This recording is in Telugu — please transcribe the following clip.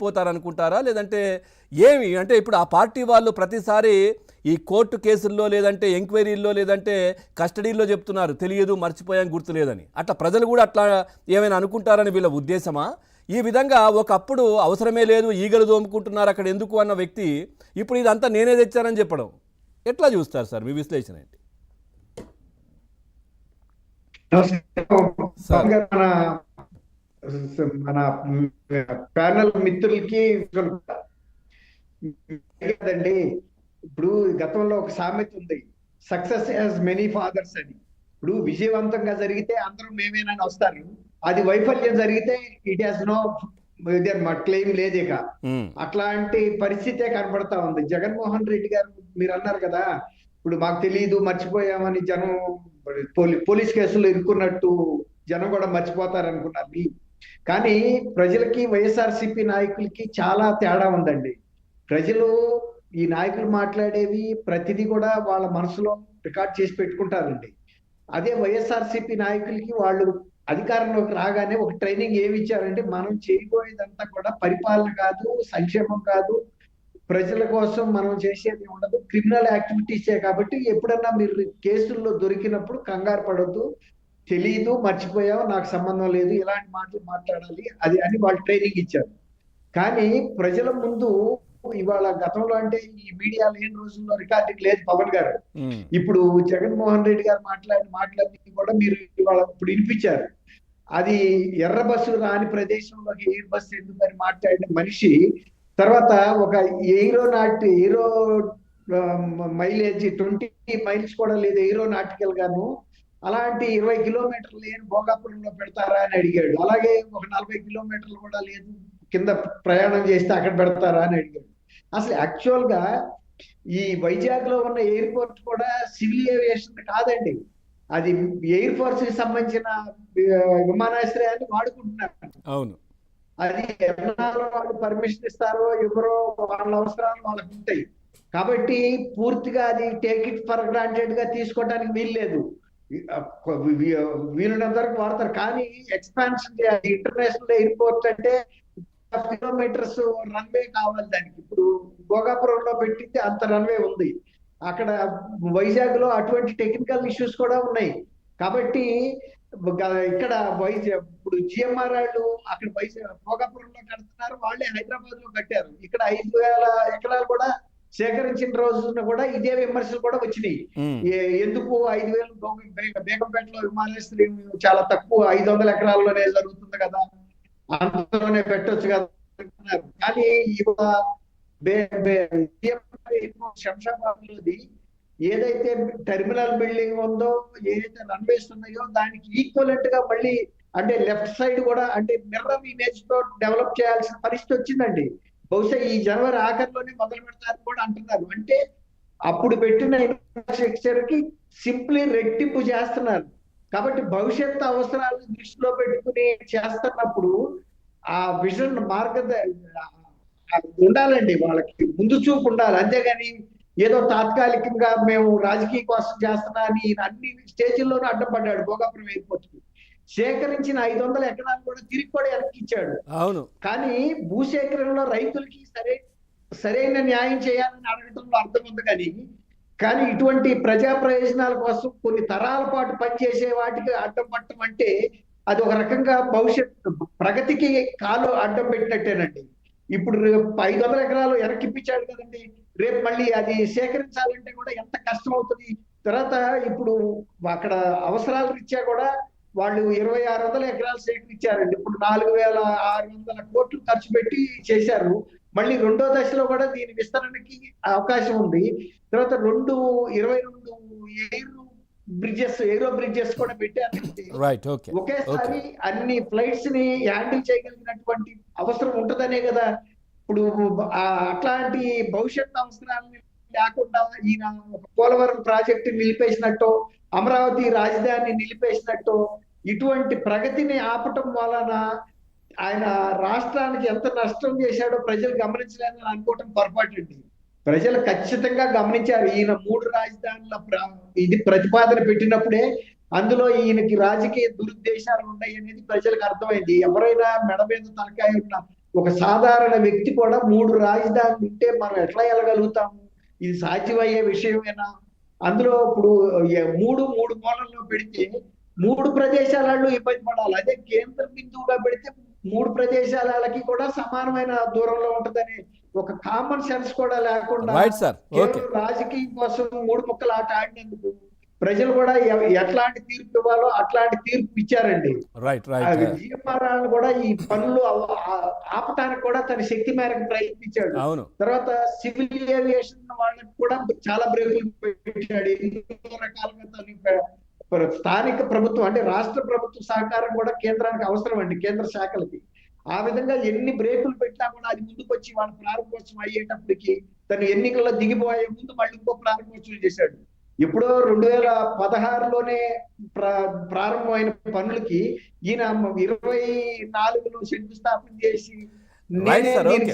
పోతారనుకుంటారా? లేదంటే ఏమి అంటే ఇప్పుడు ఆ పార్టీ వాళ్ళు ప్రతిసారి ఈ కోర్టు కేసుల్లో లేదంటే ఎంక్వైరీల్లో లేదంటే కస్టడీల్లో చెప్తున్నారు తెలియదు, మర్చిపోయాం, గుర్తులేదని. అట్లా ప్రజలు కూడా అట్లా ఏమైనా అనుకుంటారని వీళ్ళ ఉద్దేశమా? ఈ విధంగా ఒకప్పుడు అవసరమే లేదు, ఈగలు దోముకుంటున్నారు అక్కడ ఎందుకు అన్న వ్యక్తి ఇప్పుడు ఇదంతా నేనే తెచ్చానని చెప్పడం ఎట్లా చూస్తారు సార్? మీ విశ్లేషణ ఏంటి సార్? మన ప్యానల్ మిత్రులకి కదండి, ఇప్పుడు గతంలో ఒక సామెత ఉంది, సక్సెస్ హ్యాస్ మెనీ ఫాదర్స్ అని. ఇప్పుడు విజయవంతంగా జరిగితే అందరూ మేమేనని వస్తారు, అది వైఫల్యం జరిగితే ఇట్ హాస్ నో క్లెయిమ్ లేదు. ఇక అట్లాంటి పరిస్థితే కనబడతా ఉంది. జగన్మోహన్ రెడ్డి గారు మీరు అన్నారు కదా, ఇప్పుడు మాకు తెలియదు, మర్చిపోయామని జనం పోలీస్ కేసులు ఇరుక్కున్నట్టు జనం కూడా మర్చిపోతారు అనుకున్నారు. కానీ ప్రజలకి వైఎస్ఆర్సీపీ నాయకులకి చాలా తేడా ఉందండి. ప్రజలు ఈ నాయకులు మాట్లాడేవి ప్రతిదీ కూడా వాళ్ళ మనసులో రికార్డ్ చేసి పెట్టుకుంటారండి. అదే వైఎస్ఆర్సీపీ నాయకులకి వాళ్ళు అధికారంలోకి రాగానే ఒక ట్రైనింగ్ ఏమి ఇచ్చారంటే, మనం చేయబోయేదంతా కూడా పరిపాలన కాదు, సంక్షేమం కాదు, ప్రజల కోసం మనం చేసేది ఉండదు, క్రిమినల్ యాక్టివిటీసే. కాబట్టి ఎప్పుడన్నా మీరు కేసుల్లో దొరికినప్పుడు కంగారు పడొద్దు, తెలియదు, మర్చిపోయావు, నాకు సంబంధం లేదు, ఇలాంటి మాటలు మాట్లాడాలి అది అని వాళ్ళు ట్రైనింగ్ ఇచ్చారు. కానీ ప్రజల ముందు ఇవాళ గతంలో అంటే ఈ మీడియా లేని రోజుల్లో రికార్డింగ్ లేదు పవన్ గారు. ఇప్పుడు జగన్మోహన్ రెడ్డి గారు మాట్లాడి కూడా మీరు ఇవాళ ఇప్పుడు వినిపించారు. అది ఎర్ర బస్సు రాని ప్రదేశంలోకి ఎయిర్ బస్సు ఎందుకని మాట్లాడిన మనిషి తర్వాత ఒక ఎయిరో మైలేజ్ 20 మైల్స్ కూడా లేదు ఏరోనాటికల్ గాను, అలాంటి 20 కిలోమీటర్లు లేని భోగాపురంలో పెడతారా అని అడిగాడు. అలాగే ఒక 40 కిలోమీటర్లు కూడా లేదు కింద ప్రయాణం చేస్తే అక్కడ పెడతారా అని అడిగాడు. అసలు యాక్చువల్ గా ఈ వైజాగ్ లో ఉన్న ఎయిర్పోర్ట్ కూడా సివిల్ ఏవియేషన్ కాదండి, అది ఎయిర్ ఫోర్స్ కి సంబంధించిన విమానాశ్రయాన్ని వాడుకుంటున్నారు. అవును, అది ఎన్నాళ్ళు వాళ్ళు పర్మిషన్ ఇస్తారో ఎవరో వాళ్ళ అవసరాలు వాళ్ళకు ఉంటాయి. కాబట్టి పూర్తిగా అది టేక్ ఇట్ ఫర్ గ్రాంటెడ్ గా తీసుకోవడానికి వీల్లేదు, వీలున్నంత వరకు వాడతారు. కానీ ఎక్స్పాన్షన్ ఇంటర్నేషనల్ ఎయిర్పోర్ట్ అంటే కిలోమీటర్స్ రన్వే కావాలి దానికి. ఇప్పుడు భోగాపురంలో పెట్టింది అంత రన్వే ఉంది, అక్కడ వైజాగ్ లో అటువంటి టెక్నికల్ ఇష్యూస్ కూడా ఉన్నాయి. కాబట్టి ఇక్కడ ఇప్పుడు జిఎంఆర్ వాళ్ళు అక్కడ భోగాపురంలో కడుతున్నారు, వాళ్ళే హైదరాబాద్ లో కట్టారు. ఇక్కడ 5,000 ఎకరాలు కూడా సేకరించిన రోజున కూడా ఇదే విమర్శలు కూడా వచ్చినాయి. ఎందుకు 5,000 బేగంపేటలో విమానాశ్రయం చాలా తక్కువ, 500 ఎకరాల్లోనే జరుగుతుంది కదా, అందులోనే పెట్టొచ్చు కదా. కానీ శంషాబాద్ లోది ఏదైతే టెర్మినల్ బిల్డింగ్ ఉందో, ఏదైతే రన్వేస్ ఉన్నాయో దానికి ఈక్వలెంట్ గా మళ్ళీ అంటే లెఫ్ట్ సైడ్ కూడా అంటే మిర్రర్ ఇమేజ్ తో డెవలప్ చేయాల్సిన పరిస్థితి వచ్చిందండి. బహుశా ఈ జనవరి ఆఖరిలోనే మొదలు పెడతారని కూడా అంటున్నారు. అంటే అప్పుడు పెట్టిన ఇన్ఫ్రాస్ట్రక్చర్ కి సింప్లీ రెట్టింపు చేస్తున్నారు. కాబట్టి భవిష్యత్తు అవసరాలను దృష్టిలో పెట్టుకుని చేస్తున్నప్పుడు ఆ విజన్ ఉండాలండి, వాళ్ళకి ముందు చూపు ఉండాలి. అంతేగాని ఏదో తాత్కాలికంగా మేము రాజకీయ కోసం చేస్తున్నా అని అన్ని స్టేజీల్లోనూ అడ్డం పడ్డాడు. భోగాపురం ఎయిర్పోర్ట్ కి సేకరించిన 500 ఎకరాలు కూడా తిరిగి కూడా వెనక్కిచ్చాడు. అవును, కానీ భూసేకరణలో రైతులకి సరైన న్యాయం చేయాలని అడగటంలో అర్థం ఉంది. కానీ ఇటువంటి ప్రజా ప్రయోజనాల కోసం కొన్ని తరాల పాటు పనిచేసే వాటికి అడ్డం పట్టడం అంటే అది ఒక రకంగా భవిష్యత్ ప్రగతికి కాలు అడ్డం పెట్టినట్టేనండి. ఇప్పుడు 500 ఎకరాలు వెనక్కిప్పించాడు కదండి, రేపు మళ్ళీ అది సేకరించాలంటే కూడా ఎంత కష్టం అవుతుంది. తర్వాత ఇప్పుడు అక్కడ అవసరాల రీత్యా కూడా వాళ్ళు 2,600 ఎకరాలు సేకరించారండి. ఇప్పుడు 4,600 కోట్లు ఖర్చు పెట్టి చేశారు. మళ్ళీ రెండో దశలో కూడా దీని విస్తరణకి అవకాశం ఉంది. తర్వాత 22 ఏరో బ్రిడ్జెస్ కూడా పెట్టారు. ఒకేసారి అన్ని ఫ్లైట్స్ ని హ్యాండిల్ చేయగలిగినటువంటి అవసరం ఉంటదనే కదా. ఇప్పుడు అట్లాంటి భవిష్యత్ అవసరాలని లేకుండా ఈయన ఒక పోలవరం ప్రాజెక్టు నిలిపేసినట్టు, అమరావతి రాజధాని నిలిపేసినట్టు ఇటువంటి ప్రగతిని ఆపటం వలన ఆయన రాష్ట్రానికి ఎంత నష్టం చేశాడో ప్రజలు గమనించలేదని అనుకోవటం పొరపాటు అండి. ప్రజలు ఖచ్చితంగా గమనించారు. ఈయన 3 రాజధానుల ఇది ప్రతిపాదన పెట్టినప్పుడే అందులో ఈయనకి రాజకీయ దురుద్దేశాలు ఉన్నాయి అనేది ప్రజలకు అర్థమైంది. ఎవరైనా మెడ మీద తలకాయ ఉన్న ఒక సాధారణ వ్యక్తి కూడా 3 రాజధానులు ఉంటే మనం ఎట్లా వెళ్ళగలుగుతాము? ఇది సాధ్యమయ్యే విషయమేనా? అందులో ఇప్పుడు మూడు మూలల్లో పెడితే 3 ప్రదేశాలలో ఇబ్బంది పడాలి. అదే కేంద్ర బిందువుగా పెడితే 3 ప్రదేశాలకి కూడా సమానమైన దూరంలో ఉంటదని ఒక కామన్ సెన్స్ కూడా లేకుండా రైట్ సార్, ఓకే. కేవలం రాజకీయం కోసం 3 ముక్కలు ఆట ఆడినందుకు ప్రజలు కూడా ఎట్లాంటి తీర్పు ఇవ్వాలో అట్లాంటి తీర్పు ఇచ్చారండి. రైట్ రైట్ జీఎంఆర్ఆర్ కూడా ఈ పనులు ఆపటానికి కూడా తన శక్తి మేరకు ప్రయత్నించాడు. అవును. తర్వాత సివిల్ ఏవియేషన్ వాళ్ళకి కూడా చాలా బ్రేకులు పెట్టాడు. ఎన్నో రకాలుగా స్థానిక ప్రభుత్వం అంటే రాష్ట్ర ప్రభుత్వ సహకారం కూడా కేంద్రానికి అవసరం అండి, కేంద్ర శాఖలకి. ఆ విధంగా ఎన్ని బ్రేకులు పెట్టినా కూడా అది ముందుకు వచ్చి వాళ్ళ ప్రారంభోత్సవం అయ్యేటప్పటికి తను ఎన్నికల్లో దిగిపోయే ముందు మళ్ళీ ఇంకో ప్రారంభోత్సవం చేశాడు. ఎప్పుడో 2016లోనే ప్రారంభమైన పనులకి ఈయన 24లో శంకుస్థాపన చేసి రైట్ సార్, ఓకే.